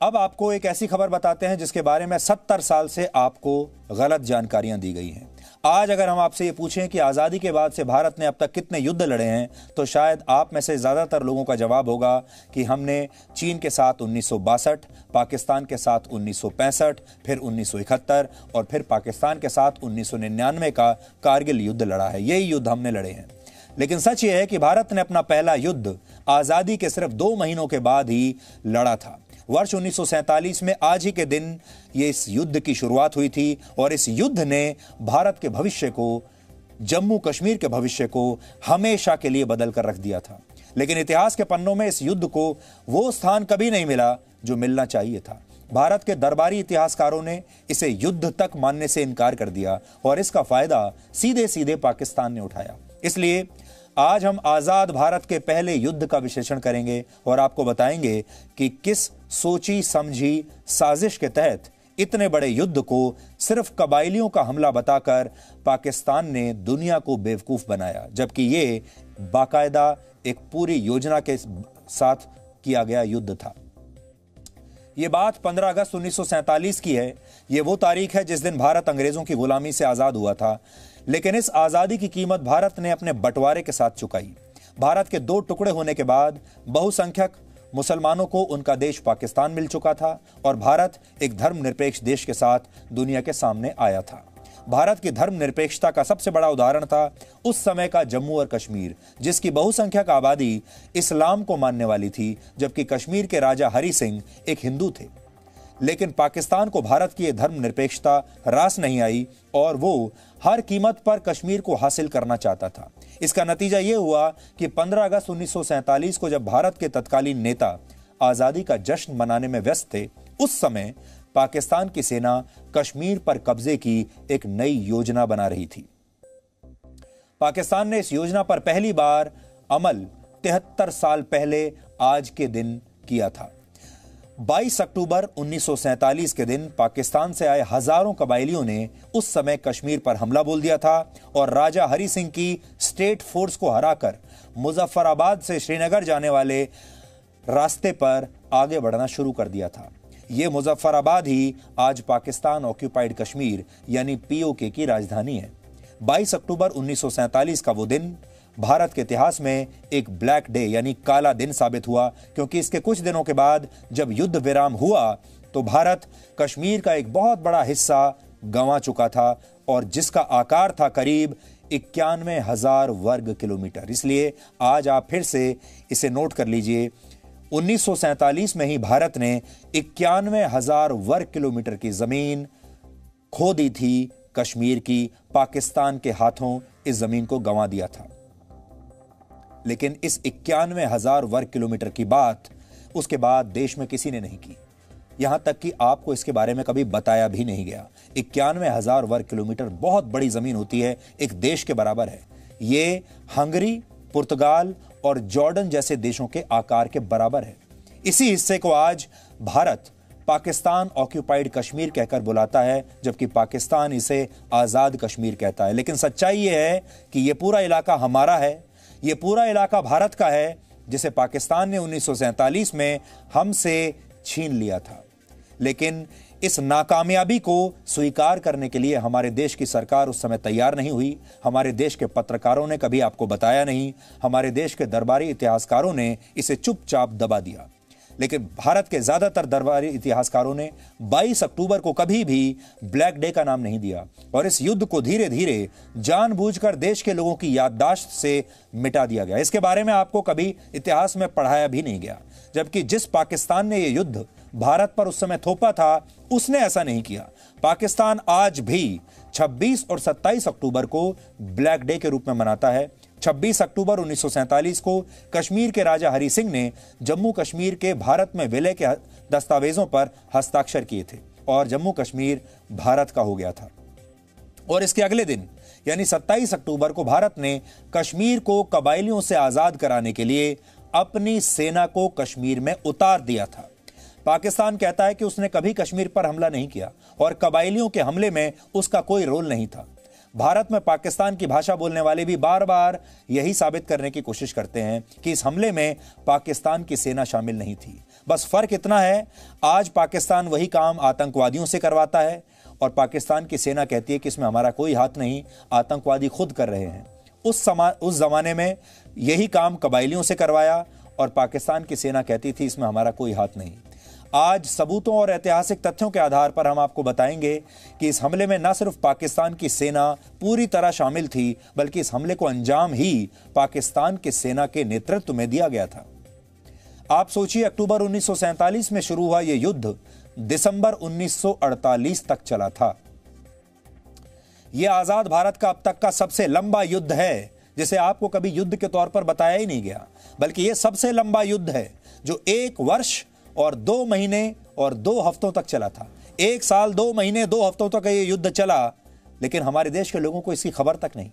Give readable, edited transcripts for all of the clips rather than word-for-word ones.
अब आपको एक ऐसी खबर बताते हैं जिसके बारे में 70 साल से आपको गलत जानकारियां दी गई हैं। आज अगर हम आपसे ये पूछें कि आज़ादी के बाद से भारत ने अब तक कितने युद्ध लड़े हैं, तो शायद आप में से ज़्यादातर लोगों का जवाब होगा कि हमने चीन के साथ 1962, पाकिस्तान के साथ 1965, फिर 1971 और फिर पाकिस्तान के साथ 1999 का कारगिल युद्ध लड़ा है। यही युद्ध हमने लड़े हैं। लेकिन सच यह है कि भारत ने अपना पहला युद्ध आज़ादी के सिर्फ 2 महीनों के बाद ही लड़ा था। वर्ष 1947 में आज ही के दिन ये इस युद्ध की शुरुआत हुई थी और इस युद्ध ने भारत के भविष्य को, जम्मू कश्मीर के भविष्य को हमेशा के लिए बदल कर रख दिया था। लेकिन इतिहास के पन्नों में इस युद्ध को वो स्थान कभी नहीं मिला जो मिलना चाहिए था। भारत के दरबारी इतिहासकारों ने इसे युद्ध तक मानने से इनकार कर दिया और इसका फायदा सीधे सीधे पाकिस्तान ने उठाया। इसलिए आज हम आजाद भारत के पहले युद्ध का विश्लेषण करेंगे और आपको बताएंगे कि किस सोची समझी साजिश के तहत इतने बड़े युद्ध को सिर्फ कबायलियों का हमला बताकर पाकिस्तान ने दुनिया को बेवकूफ बनाया, जबकि ये बाकायदा एक पूरी योजना के साथ किया गया युद्ध था। ये बात 15 अगस्त 1947 की है। ये वो तारीख है जिस दिन भारत अंग्रेजों की गुलामी से आजाद हुआ था। लेकिन इस आजादी की कीमत भारत ने अपने बंटवारे के साथ चुकाई। भारत के 2 टुकड़े होने के बाद बहुसंख्यक मुसलमानों को उनका देश पाकिस्तान मिल चुका था और भारत एक धर्मनिरपेक्ष देश के साथ दुनिया के सामने आया था। भारत की धर्मनिरपेक्षता का सबसे बड़ा उदाहरण था उस समय का जम्मू और कश्मीर, जिसकी बहुसंख्यक आबादी इस्लाम को मानने वाली थी, जबकि कश्मीर के राजा हरि सिंह एक हिंदू थे। लेकिन पाकिस्तान को भारत की यह धर्मनिरपेक्षता रास नहीं आई और वो हर कीमत पर कश्मीर को हासिल करना चाहता था। इसका नतीजा यह हुआ कि 15 अगस्त 1947 को जब भारत के तत्कालीन नेता आजादी का जश्न मनाने में व्यस्त थे, उस समय पाकिस्तान की सेना कश्मीर पर कब्जे की एक नई योजना बना रही थी। पाकिस्तान ने इस योजना पर पहली बार अमल 73 साल पहले आज के दिन किया था। 22 अक्टूबर 1947 के दिन पाकिस्तान से आए हजारों कबायलियों ने उस समय कश्मीर पर हमला बोल दिया था और राजा हरि सिंह की स्टेट फोर्स को हराकर मुजफ्फराबाद से श्रीनगर जाने वाले रास्ते पर आगे बढ़ना शुरू कर दिया था। यह मुजफ्फराबाद ही आज पाकिस्तान ऑक्यूपाइड कश्मीर यानी पीओके की राजधानी है। 22 अक्टूबर 1947 का वो दिन भारत के इतिहास में एक ब्लैक डे यानी काला दिन साबित हुआ, क्योंकि इसके कुछ दिनों के बाद जब युद्ध विराम हुआ तो भारत कश्मीर का एक बहुत बड़ा हिस्सा गंवा चुका था और जिसका आकार था करीब 91,000 वर्ग किलोमीटर। इसलिए आज आप फिर से इसे नोट कर लीजिए। 1947 में ही भारत ने 91,000 वर्ग किलोमीटर की जमीन खो दी थी कश्मीर की। पाकिस्तान के हाथों इस जमीन को गंवा दिया था। लेकिन इस 91,000 वर्ग किलोमीटर की बात उसके बाद देश में किसी ने नहीं की। यहां तक कि आपको इसके बारे में कभी बताया भी नहीं गया। 91,000 वर्ग किलोमीटर बहुत बड़ी जमीन होती है, एक देश के बराबर है। ये हंगरी, पुर्तगाल और जॉर्डन जैसे देशों के आकार के बराबर है। इसी हिस्से को आज भारत पाकिस्तान ऑक्यूपाइड कश्मीर कहकर बुलाता है, जबकि पाकिस्तान इसे आजाद कश्मीर कहता है। लेकिन सच्चाई यह है कि यह पूरा इलाका हमारा है, यह पूरा इलाका भारत का है, जिसे पाकिस्तान ने 1947 में हमसे छीन लिया था। लेकिन इस नाकामयाबी को स्वीकार करने के लिए हमारे देश की सरकार उस समय तैयार नहीं हुई। हमारे देश के पत्रकारों ने कभी आपको बताया नहीं। हमारे देश के दरबारी इतिहासकारों ने इसे चुपचाप दबा दिया। लेकिन भारत के ज्यादातर दरबारी इतिहासकारों ने 22 अक्टूबर को कभी भी ब्लैक डे का नाम नहीं दिया और इस युद्ध को धीरे धीरे जानबूझकर देश के लोगों की याददाश्त से मिटा दिया गया। इसके बारे में आपको कभी इतिहास में पढ़ाया भी नहीं गया। जबकि जिस पाकिस्तान ने यह युद्ध भारत पर उस समय थोपा था, उसने ऐसा नहीं किया। पाकिस्तान आज भी 26 और 27 अक्टूबर को ब्लैक डे के रूप में मनाता है। 26 अक्टूबर 1947 को कश्मीर के राजा हरि सिंह ने जम्मू कश्मीर के भारत में विलय के दस्तावेजों पर हस्ताक्षर किए थे और जम्मू कश्मीर भारत का हो गया था। और इसके अगले दिन यानी 27 अक्टूबर को भारत ने कश्मीर को कबायलियों से आजाद कराने के लिए अपनी सेना को कश्मीर में उतार दिया था। पाकिस्तान कहता है कि उसने कभी कश्मीर पर हमला नहीं किया और कबायलियों के हमले में उसका कोई रोल नहीं था। भारत में पाकिस्तान की भाषा बोलने वाले भी बार बार यही साबित करने की कोशिश करते हैं कि इस हमले में पाकिस्तान की सेना शामिल नहीं थी। बस फर्क इतना है, आज पाकिस्तान वही काम आतंकवादियों से करवाता है और पाकिस्तान की सेना कहती है कि इसमें हमारा कोई हाथ नहीं, आतंकवादी खुद कर रहे हैं। उस जमाने में यही काम कबायलियों से करवाया और पाकिस्तान की सेना कहती थी इसमें हमारा कोई हाथ नहीं। आज सबूतों और ऐतिहासिक तथ्यों के आधार पर हम आपको बताएंगे कि इस हमले में न सिर्फ पाकिस्तान की सेना पूरी तरह शामिल थी, बल्कि इस हमले को अंजाम ही पाकिस्तान की सेना के नेतृत्व में दिया गया था। आप सोचिए, अक्टूबर 1947 में शुरू हुआ यह युद्ध दिसंबर 1948 तक चला था। यह आजाद भारत का अब तक का सबसे लंबा युद्ध है, जिसे आपको कभी युद्ध के तौर पर बताया ही नहीं गया, बल्कि यह सबसे लंबा युद्ध है जो 1 वर्ष और 2 महीने और 2 हफ्तों तक चला था। 1 साल 2 महीने 2 हफ्तों तक यह युद्ध चला, लेकिन हमारे देश के लोगों को इसकी खबर तक नहीं।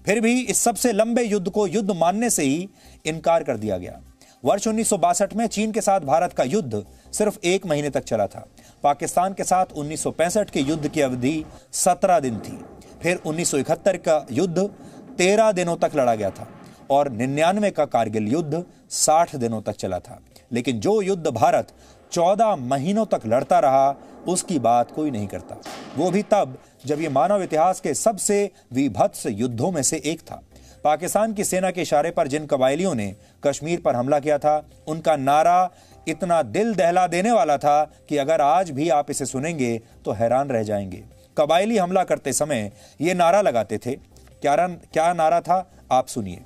फिर भी इस सबसे लंबे युद्ध को युद्ध मानने से ही इनकार कर दिया गया। वर्ष 1962 में चीन के साथ भारत का युद्ध सिर्फ 1 महीने तक चला था। पाकिस्तान के साथ 1965 के युद्ध की अवधि 17 दिन थी। फिर 1971 का युद्ध 13 दिनों तक लड़ा गया था और 99 का कारगिल युद्ध 60 दिनों तक चला था। लेकिन जो युद्ध भारत 14 महीनों तक लड़ता रहा, उसकी बात कोई नहीं करता। वो भी तब जब ये मानव इतिहास के सबसे विभत्स युद्धों में से एक था। पाकिस्तान की सेना के इशारे पर जिन कबायलियों ने कश्मीर पर हमला किया था, उनका नारा इतना दिल दहला देने वाला था कि अगर आज भी आप इसे सुनेंगे तो हैरान रह जाएंगे। कबायली हमला करते समय ये नारा लगाते थे। क्या नारा था, आप सुनिए।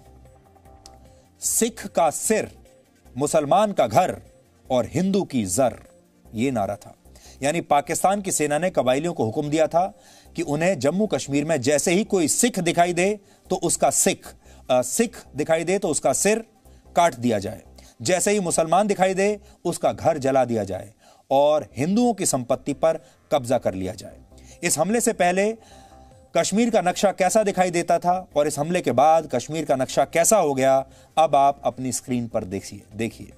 सिख का सिर, मुसलमान का घर और हिंदू की जर, ये नारा था। यानी पाकिस्तान की सेना ने कबायलियों को हुक्म दिया था कि उन्हें जम्मू कश्मीर में जैसे ही कोई सिख दिखाई दे तो उसका सिख दिखाई दे तो उसका सिर काट दिया जाए, जैसे ही मुसलमान दिखाई दे उसका घर जला दिया जाए और हिंदुओं की संपत्ति पर कब्जा कर लिया जाए। इस हमले से पहले कश्मीर का नक्शा कैसा दिखाई देता था और इस हमले के बाद कश्मीर का नक्शा कैसा हो गया, अब आप अपनी स्क्रीन पर देखिए।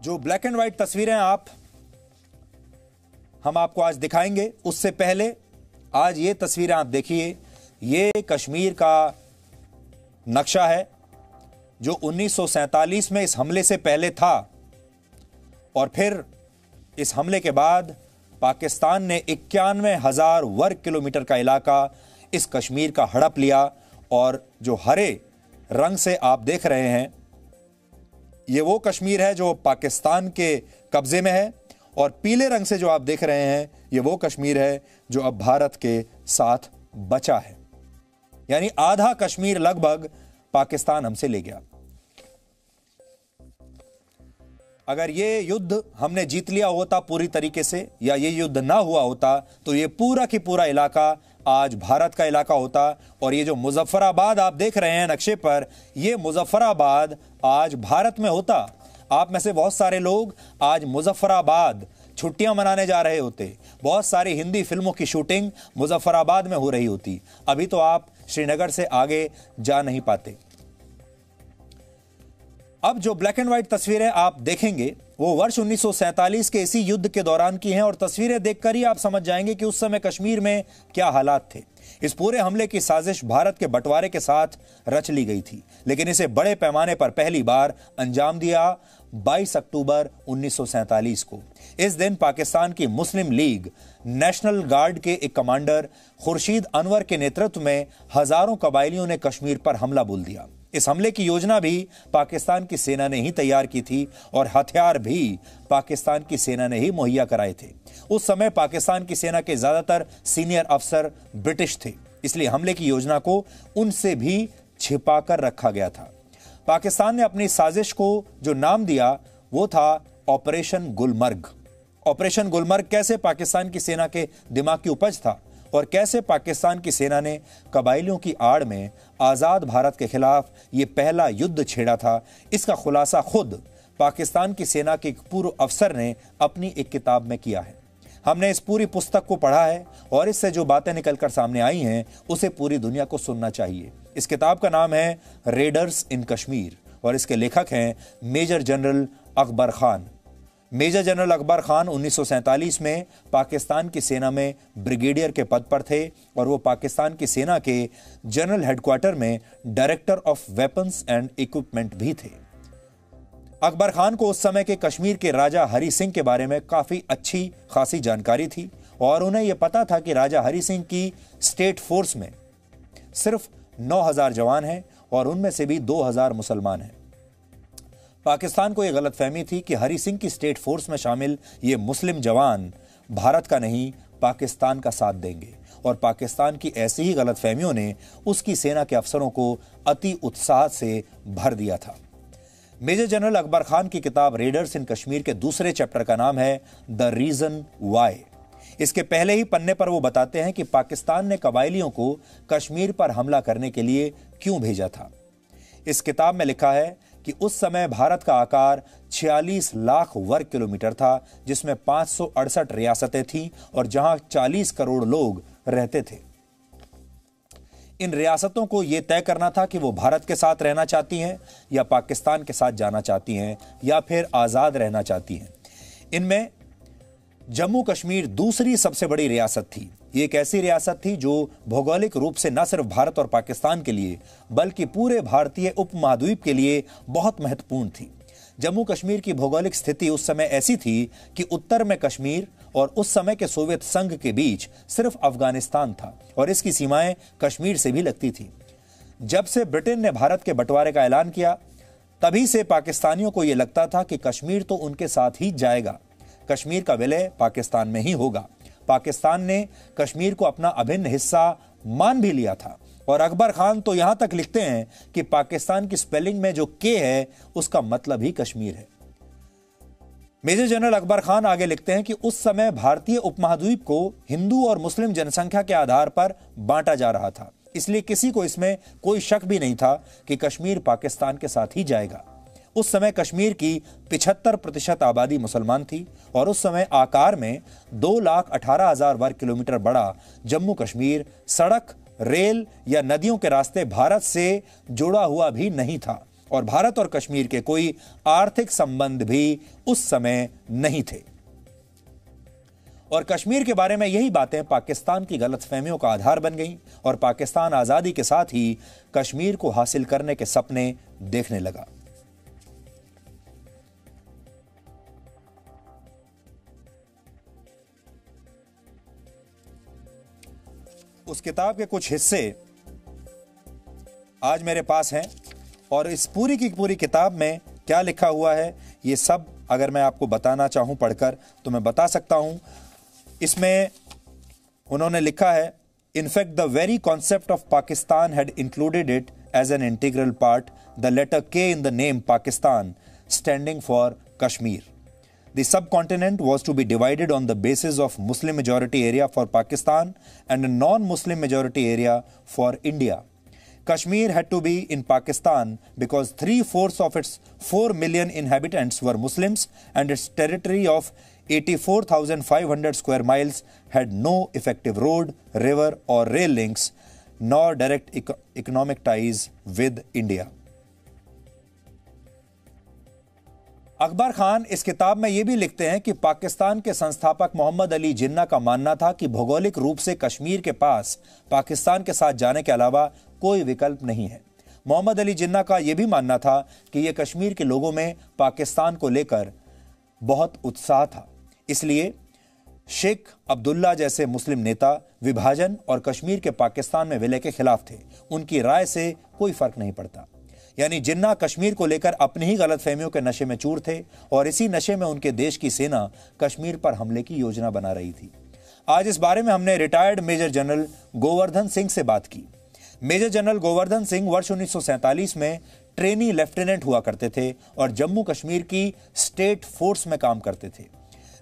जो ब्लैक एंड व्हाइट तस्वीरें हम आपको आज दिखाएंगे, उससे पहले आज ये तस्वीरें आप देखिए। ये कश्मीर का नक्शा है जो 1947 में इस हमले से पहले था और फिर इस हमले के बाद पाकिस्तान ने 91,000 वर्ग किलोमीटर का इलाका इस कश्मीर का हड़प लिया और जो हरे रंग से आप देख रहे हैं, ये वो कश्मीर है जो पाकिस्तान के कब्जे में है और पीले रंग से जो आप देख रहे हैं, ये वो कश्मीर है जो अब भारत के साथ बचा है। यानी आधा कश्मीर लगभग पाकिस्तान हमसे ले गया। अगर ये युद्ध हमने जीत लिया होता पूरी तरीके से, या ये युद्ध ना हुआ होता, तो ये पूरा की पूरा इलाका आज भारत का इलाका होता। और ये जो मुजफ्फराबाद आप देख रहे हैं नक्शे पर, ये मुजफ्फराबाद आज भारत में होता। आप में से बहुत सारे लोग आज मुजफ्फराबाद छुट्टियां मनाने जा रहे होते। बहुत सारी हिंदी फिल्मों की शूटिंग मुजफ्फराबाद में हो रही होती। अभी तो आप श्रीनगर से आगे जा नहीं पाते। अब जो ब्लैक एंड व्हाइट तस्वीरें आप देखेंगे वो वर्ष 1947 के इसी युद्ध के दौरान की हैं और तस्वीरें देखकर ही आप समझ जाएंगे कि उस समय कश्मीर में क्या हालात थे। इस पूरे हमले की साजिश भारत के बंटवारे के साथ रच ली गई थी, लेकिन इसे बड़े पैमाने पर पहली बार अंजाम दिया 22 अक्टूबर 1947 को। इस दिन पाकिस्तान की मुस्लिम लीग नेशनल गार्ड के एक कमांडर खुर्शीद अनवर के नेतृत्व में हजारों कबायलियों ने कश्मीर पर हमला बोल दिया। इस हमले की योजना भी पाकिस्तान की सेना ने ही तैयार की थी और हथियार भी पाकिस्तान की सेना ने ही मुहैया कराए थे। उस समय पाकिस्तान की सेना के ज्यादातर सीनियर अफसर ब्रिटिश थे, इसलिए हमले की योजना को उनसे भी छिपाकर रखा गया था। पाकिस्तान ने अपनी साजिश को जो नाम दिया वो था ऑपरेशन गुलमर्ग। ऑपरेशन गुलमर्ग कैसे पाकिस्तान की सेना के दिमाग की उपज था और कैसे पाकिस्तान की सेना ने कबायलियों की आड़ में आजाद भारत के खिलाफ ये पहला युद्ध छेड़ा था, इसका खुलासा खुद पाकिस्तान की सेना के एक पूर्व अफसर ने अपनी एक किताब में किया है। हमने इस पूरी पुस्तक को पढ़ा है और इससे जो बातें निकलकर सामने आई हैं उसे पूरी दुनिया को सुनना चाहिए। इस किताब का नाम है रेडर्स इन कश्मीर और इसके लेखक हैं major general Akbar Khan. Major general Akbar Khan 1947 में पाकिस्तान की सेना में ब्रिगेडियर के पद पर थे और वो पाकिस्तान की सेना के जनरल हेडक्वार्टर में director of weapons and equipment भी थे। अकबर खान को उस समय के कश्मीर के राजा हरि सिंह के बारे में काफी अच्छी खासी जानकारी थी और उन्हें यह पता था कि राजा हरि सिंह की स्टेट फोर्स में सिर्फ 9,000 जवान हैं और उनमें से भी 2,000 मुसलमान हैं। पाकिस्तान को यह गलतफहमी थी कि हरि सिंह की स्टेट फोर्स में शामिल ये मुस्लिम जवान भारत का नहीं पाकिस्तान का साथ देंगे और पाकिस्तान की ऐसी ही गलतफहमियों ने उसकी सेना के अफसरों को अति उत्साह से भर दिया था। मेजर जनरल अकबर खान की किताब रेडर्स इन कश्मीर के दूसरे चैप्टर का नाम है द रीजन वाई। इसके पहले ही पन्ने पर वो बताते हैं कि पाकिस्तान ने कबायलियों को कश्मीर पर हमला करने के लिए क्यों भेजा था। इस किताब में लिखा है कि उस समय भारत का आकार 46 लाख वर्ग किलोमीटर था, जिसमें 568 रियासतें थीं और जहां 40 करोड़ लोग रहते थे। इन रियासतों को यह तय करना था कि वो भारत के साथ रहना चाहती हैं या पाकिस्तान के साथ जाना चाहती हैं या फिर आजाद रहना चाहती हैं। इनमें जम्मू कश्मीर दूसरी सबसे बड़ी रियासत थी। ये एक ऐसी रियासत थी जो भौगोलिक रूप से न सिर्फ भारत और पाकिस्तान के लिए बल्कि पूरे भारतीय उपमहाद्वीप के लिए बहुत महत्वपूर्ण थी। जम्मू कश्मीर की भौगोलिक स्थिति उस समय ऐसी थी कि उत्तर में कश्मीर और उस समय के सोवियत संघ के बीच सिर्फ अफगानिस्तान था और इसकी सीमाएं कश्मीर से भी लगती थी। जब से ब्रिटेन ने भारत के बंटवारे का ऐलान किया तभी से पाकिस्तानियों को यह लगता था कि कश्मीर तो उनके साथ ही जाएगा, कश्मीर का विलय पाकिस्तान में ही होगा। पाकिस्तान ने कश्मीर को अपना अभिन्न हिस्सा मान भी लिया था और अकबर खान तो यहां तक लिखते हैं कि पाकिस्तान की स्पेलिंग में जो के है उसका मतलब ही कश्मीर है। मेजर जनरल अकबर खान आगे लिखते हैं कि उस समय भारतीय उपमहाद्वीप को हिंदू और मुस्लिम जनसंख्या के आधार पर बांटा जा रहा था, इसलिए किसी को इसमें कोई शक भी नहीं था कि कश्मीर पाकिस्तान के साथ ही जाएगा। उस समय कश्मीर की 75% आबादी मुसलमान थी और उस समय आकार में 2,18,000 वर्ग किलोमीटर बड़ा जम्मू कश्मीर सड़क, रेल या नदियों के रास्ते भारत से जुड़ा हुआ भी नहीं था और भारत और कश्मीर के कोई आर्थिक संबंध भी उस समय नहीं थे। और कश्मीर के बारे में यही बातें पाकिस्तान की गलतफहमियों का आधार बन गईं और पाकिस्तान आजादी के साथ ही कश्मीर को हासिल करने के सपने देखने लगा। उस किताब के कुछ हिस्से आज मेरे पास हैं और इस पूरी की पूरी किताब में क्या लिखा हुआ है ये सब अगर मैं आपको बताना चाहूं पढ़कर तो मैं बता सकता हूं। इसमें उन्होंने लिखा है, in fact the very concept of Pakistan had included it as an integral part, the letter के in the name Pakistan standing for Kashmir. The subcontinent was to be divided on the basis of Muslim majority area for Pakistan and a non-Muslim majority area for India. Kashmir had to be in Pakistan because 3/4 of its 4 million inhabitants were Muslims and its territory of 84,500 square miles had no effective road, river or rail links nor direct economic ties with India. Akbar Khan इस किताब में यह भी लिखते हैं कि पाकिस्तान के संस्थापक मोहम्मद अली जिन्ना का मानना था कि भौगोलिक रूप से कश्मीर के पास पाकिस्तान के साथ जाने के अलावा कोई विकल्प नहीं है। मोहम्मद अली जिन्ना का यह भी मानना था कि यह कश्मीर के लोगों में पाकिस्तान को लेकर बहुत उत्साह था, इसलिए शेख अब्दुल्ला जैसे मुस्लिम नेता विभाजन और कश्मीर के पाकिस्तान में विलय के खिलाफ थे। उनकी राय से कोई फर्क नहीं पड़ता। यानी जिन्ना कश्मीर को लेकर अपनी ही गलतफहमियों के नशे में चूर थे और इसी नशे में उनके देश की सेना कश्मीर पर हमले की योजना बना रही थी। आज इस बारे में हमने retired major general Govardhan Singh से बात की। मेजर जनरल गोवर्धन सिंह वर्ष 1947 में ट्रेनी लेफ्टिनेंट हुआ करते थे और जम्मू कश्मीर की स्टेट फोर्स में काम करते थे।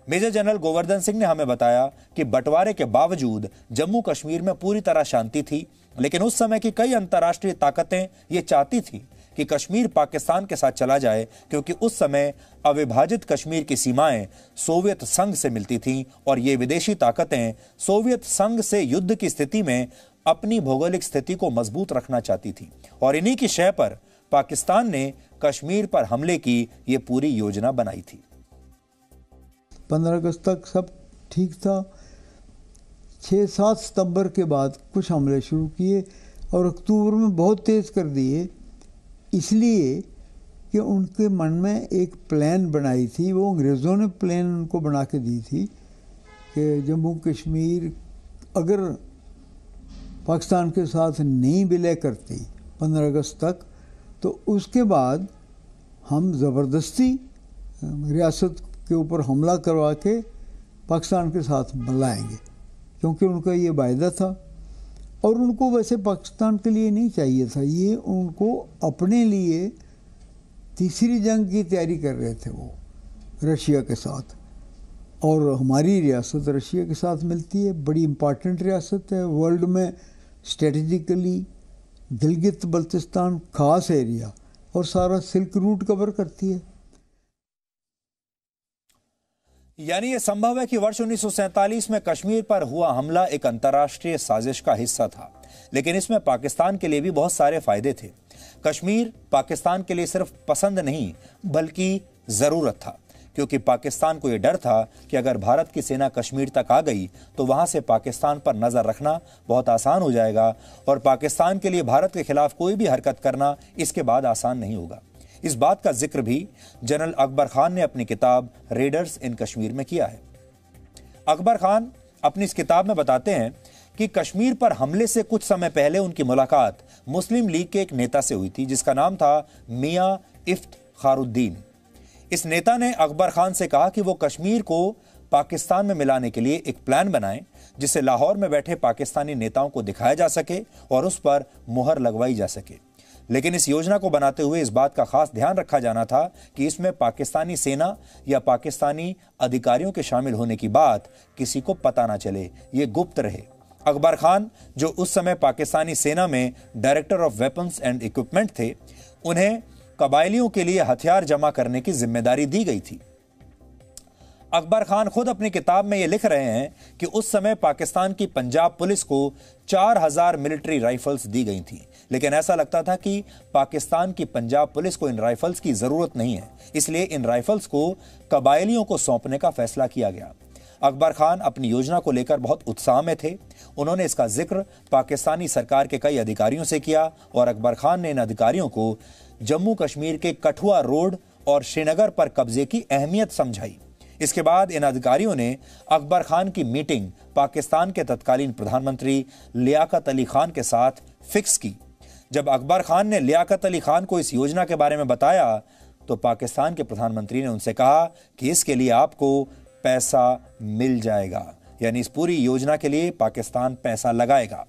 मेजर जनरल गोवर्धन सिंह ने हमें बताया कि बंटवारे के बावजूद जम्मू कश्मीर में पूरी तरह शांति थी, लेकिन उस समय की कई अंतर्राष्ट्रीय ताकतें ये चाहती थी कि कश्मीर पाकिस्तान के साथ चला जाए, क्योंकि उस समय अविभाजित कश्मीर की सीमाएं सोवियत संघ से मिलती थीं और ये विदेशी ताकतें सोवियत संघ से युद्ध की स्थिति में अपनी भौगोलिक स्थिति को मजबूत रखना चाहती थी और इन्हीं की शय पर पाकिस्तान ने कश्मीर पर हमले की ये पूरी योजना बनाई थी। 15 अगस्त तक सब ठीक था। 6-7 सितंबर के बाद कुछ हमले शुरू किए और अक्टूबर में बहुत तेज़ कर दिए, इसलिए कि उनके मन में एक प्लान बनाई थी, वो अंग्रेज़ों ने प्लान उनको बना के दी थी कि जम्मू कश्मीर अगर पाकिस्तान के साथ नहीं विलय करती 15 अगस्त तक, तो उसके बाद हम ज़बरदस्ती रियासत के ऊपर हमला करवा के पाकिस्तान के साथ मिलाएंगे, क्योंकि उनका ये वायदा था। और उनको वैसे पाकिस्तान के लिए नहीं चाहिए था, ये उनको अपने लिए तीसरी जंग की तैयारी कर रहे थे वो रशिया के साथ। और हमारी रियासत रशिया के साथ मिलती है, बड़ी इम्पॉर्टेंट रियासत है वर्ल्ड में स्ट्रेटजिकली। गिलगित बल्तिस्तान खास एरिया और सारा सिल्क रूट कवर करती है। यानी यह संभव है कि वर्ष 1947 में कश्मीर पर हुआ हमला एक अंतर्राष्ट्रीय साजिश का हिस्सा था, लेकिन इसमें पाकिस्तान के लिए भी बहुत सारे फायदे थे। कश्मीर पाकिस्तान के लिए सिर्फ पसंद नहीं बल्कि जरूरत था, क्योंकि पाकिस्तान को यह डर था कि अगर भारत की सेना कश्मीर तक आ गई तो वहां से पाकिस्तान पर नजर रखना बहुत आसान हो जाएगा और पाकिस्तान के लिए भारत के खिलाफ कोई भी हरकत करना इसके बाद आसान नहीं होगा। इस बात का जिक्र भी जनरल अकबर खान ने अपनी किताब रेडर्स इन कश्मीर में किया है। अकबर खान अपनी इस किताब में बताते हैं कि कश्मीर पर हमले से कुछ समय पहले उनकी मुलाकात मुस्लिम लीग के एक नेता से हुई थी, जिसका नाम था मियां इफ्तिखारुद्दीन। इस नेता ने अकबर खान से कहा कि वो कश्मीर को पाकिस्तान में मिलाने के लिए एक प्लान बनाएं, जिसे लाहौर में बैठे पाकिस्तानी नेताओं को दिखाया जा सके और उस पर मुहर लगवाई जा सके। लेकिन इस योजना को बनाते हुए इस बात का खास ध्यान रखा जाना था कि इसमें पाकिस्तानी सेना या पाकिस्तानी अधिकारियों के शामिल होने की बात किसी को पता ना चले, ये गुप्त रहे। अकबर खान, जो उस समय पाकिस्तानी सेना में director of weapons and equipment थे, उन्हें कबायलियों के लिए हथियार जमा करने की जिम्मेदारी दी गई थी। अकबर खान खुद अपनी किताब में यह लिख रहे हैं कि उस समय पाकिस्तान की पंजाब पुलिस को 4000 मिलिट्री राइफल्स दी गई थी, लेकिन ऐसा लगता था कि पाकिस्तान की पंजाब पुलिस को इन राइफल्स की जरूरत नहीं है, इसलिए इन राइफल्स को कबायलियों को सौंपने का फैसला किया गया। अकबर खान अपनी योजना को लेकर बहुत उत्साह में थे। उन्होंने इसका जिक्र पाकिस्तानी सरकार के कई अधिकारियों से किया और अकबर खान ने इन अधिकारियों को जम्मू कश्मीर के कठुआ रोड और श्रीनगर पर कब्जे की अहमियत समझाई। इसके बाद इन अधिकारियों ने अकबर खान की मीटिंग पाकिस्तान के तत्कालीन प्रधानमंत्री लियाकत अली खान के साथ फिक्स की। जब अकबर खान ने लियाकत अली खान को इस योजना के बारे में बताया तो पाकिस्तान के प्रधानमंत्री ने उनसे कहा कि इसके लिए आपको पैसा मिल जाएगा, यानी इस पूरी योजना के लिए पाकिस्तान पैसा लगाएगा।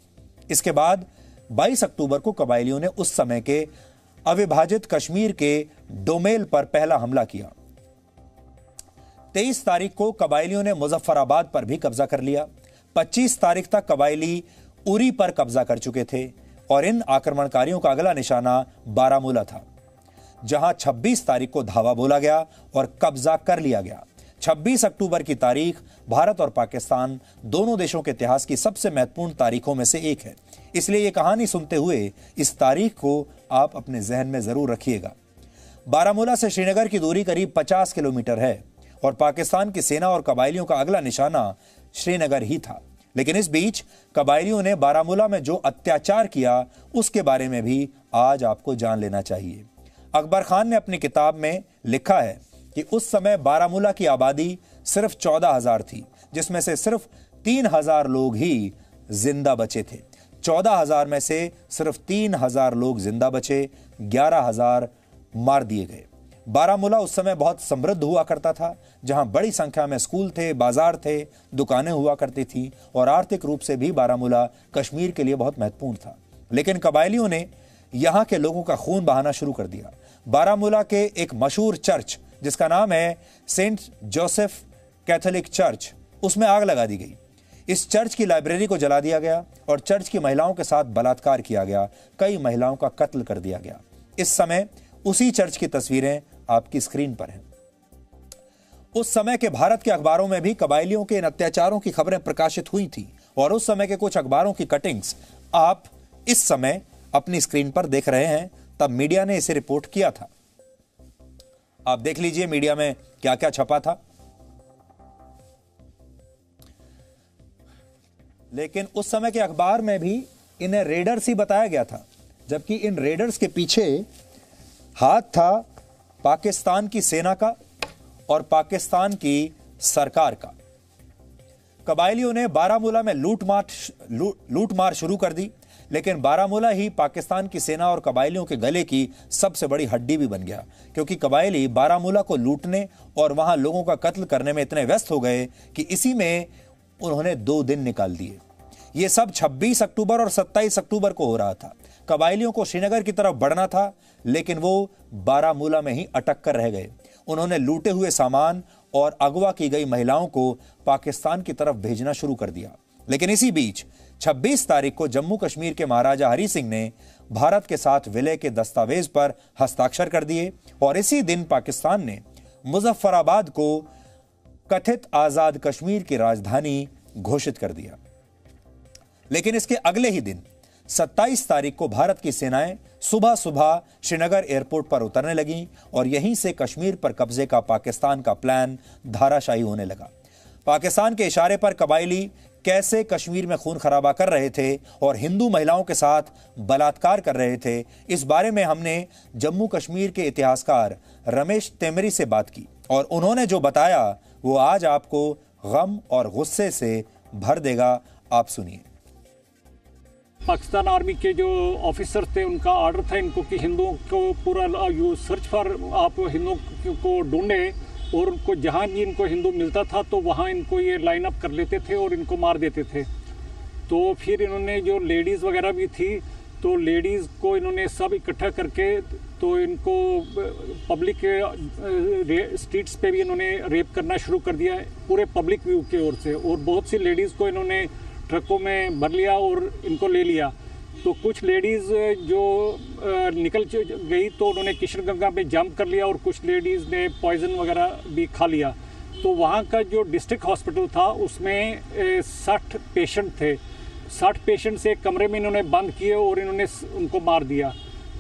इसके बाद 22 अक्टूबर को कबायलियों ने उस समय के अविभाजित कश्मीर के डोमेल पर पहला हमला किया। 23 तारीख को कबायलियों ने मुजफ्फराबाद पर भी कब्जा कर लिया। 25 तारीख तक कबायली उरी पर कब्जा कर चुके थे और इन आक्रमणकारियों का अगला निशाना बारामूला था, जहां 26 तारीख को धावा बोला गया और कब्जा कर लिया गया। 26 अक्टूबर की तारीख भारत और पाकिस्तान दोनों देशों के इतिहास की सबसे महत्वपूर्ण तारीखों में से एक है, इसलिए यह कहानी सुनते हुए इस तारीख को आप अपने जहन में जरूर रखिएगा। बारामूला से श्रीनगर की दूरी करीब 50 किलोमीटर है और पाकिस्तान की सेना और कबायलियों का अगला निशाना श्रीनगर ही था। लेकिन इस बीच कबायलियों ने बारामूला में जो अत्याचार किया उसके बारे में भी आज आपको जान लेना चाहिए। अकबर खान ने अपनी किताब में लिखा है कि उस समय बारामूला की आबादी सिर्फ 14,000 थी, जिसमें से सिर्फ 3,000 लोग ही जिंदा बचे थे। 14,000 में से सिर्फ 3,000 लोग जिंदा बचे, 11,000 मार दिए गए। बारामूला उस समय बहुत समृद्ध हुआ करता था, जहां बड़ी संख्या में स्कूल थे, बाजार थे, दुकानें हुआ करती थी और आर्थिक रूप से भी बारामूला कश्मीर के लिए बहुत महत्वपूर्ण था। लेकिन कबायलियों ने यहां के लोगों का खून बहाना शुरू कर दिया। बारामूला के एक मशहूर चर्च जिसका नाम है सेंट जोसेफ कैथोलिक चर्च, उसमें आग लगा दी गई। इस चर्च की लाइब्रेरी को जला दिया गया और चर्च की महिलाओं के साथ बलात्कार किया गया। कई महिलाओं का कत्ल कर दिया गया। इस समय उसी चर्च की तस्वीरें आपकी स्क्रीन पर हैं। उस समय के भारत के अखबारों में भी कबायलियों के इन अत्याचारों की खबरें प्रकाशित हुई थी और उस समय के कुछ अखबारों की कटिंग्स आप इस समय अपनी स्क्रीन पर देख रहे हैं। तब मीडिया ने इसे रिपोर्ट किया था। आप देख लीजिए मीडिया में क्या क्या छपा था। लेकिन उस समय के अखबार में भी इन्हें रेडर्स ही बताया गया था, जबकि इन रेडर्स के पीछे हाथ था पाकिस्तान की सेना का और पाकिस्तान की सरकार का। कबायलियों ने बारामूला में लूटमार शुरू कर दी, लेकिन बारामूला ही पाकिस्तान की सेना और कबायलियों के गले की सबसे बड़ी हड्डी भी बन गया, क्योंकि कबायली बारामूला को लूटने और वहां लोगों का कत्ल करने में इतने व्यस्त हो गए कि इसी में उन्होंने 2 दिन निकाल दिए। यह सब 26 अक्टूबर और 27 अक्टूबर को हो रहा था। कबायलियों को श्रीनगर की तरफ बढ़ना था, लेकिन वो बारामूला में ही अटक कर रह गए। उन्होंने लूटे हुए सामान और अगवा की गई महिलाओं को पाकिस्तान की तरफ भेजना शुरू कर दिया। लेकिन इसी बीच 26 तारीख को जम्मू कश्मीर के महाराजा हरि सिंह ने भारत के साथ विलय के दस्तावेज पर हस्ताक्षर कर दिए और इसी दिन पाकिस्तान ने मुजफ्फराबाद को कथित आजाद कश्मीर की राजधानी घोषित कर दिया। लेकिन इसके अगले ही दिन 27 तारीख को भारत की सेनाएं सुबह सुबह श्रीनगर एयरपोर्ट पर उतरने लगीं और यहीं से कश्मीर पर कब्जे का पाकिस्तान का प्लान धाराशाही होने लगा। पाकिस्तान के इशारे पर कबायली कैसे कश्मीर में खून खराबा कर रहे थे और हिंदू महिलाओं के साथ बलात्कार कर रहे थे, इस बारे में हमने जम्मू कश्मीर के इतिहासकार रमेश तेमरी से बात की और उन्होंने जो बताया वो आज आपको गम और गुस्से से भर देगा। आप सुनिए। पाकिस्तान आर्मी के जो ऑफिसर थे उनका ऑर्डर था इनको कि हिंदुओं को पूरा यू सर्च फॉर, आप हिंदुओं को ढूंढे और उनको जहाँ भी इनको हिंदू मिलता था तो वहाँ इनको ये लाइन अप कर लेते थे और इनको मार देते थे। तो फिर इन्होंने जो लेडीज़ वगैरह भी थी तो लेडीज़ को इन्होंने सब इकट्ठा करके तो इनको पब्लिक स्ट्रीट्स पे भी इन्होंने रेप करना शुरू कर दिया पूरे पब्लिक व्यू की ओर से, और बहुत सी लेडीज़ को इन्होंने ट्रकों में भर लिया और इनको ले लिया। तो कुछ लेडीज़ जो निकल गई तो उन्होंने किशनगंगा में जंप कर लिया और कुछ लेडीज़ ने पॉइजन वगैरह भी खा लिया। तो वहाँ का जो डिस्ट्रिक्ट हॉस्पिटल था उसमें 60 पेशेंट थे। 60 पेशेंट्स एक कमरे में इन्होंने बंद किए और इन्होंने उनको मार दिया।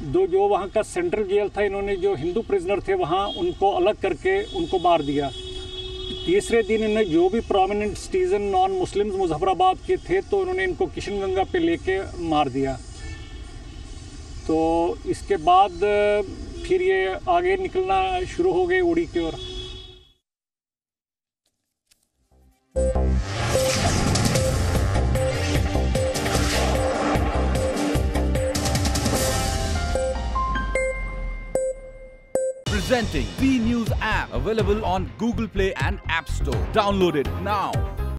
जो वहाँ का सेंट्रल जेल था, इन्होंने जो हिंदू प्रिजनर थे वहाँ उनको अलग करके उनको मार दिया। तीसरे दिन इन्हें जो भी prominent citizen non Muslims Muzaffarabad के थे तो उन्होंने इनको किशनगंगा पे लेके मार दिया। तो इसके बाद फिर ये आगे निकलना शुरू हो गए उड़ी की ओर। Presenting B News app, available on Google Play and App Store. Download it now.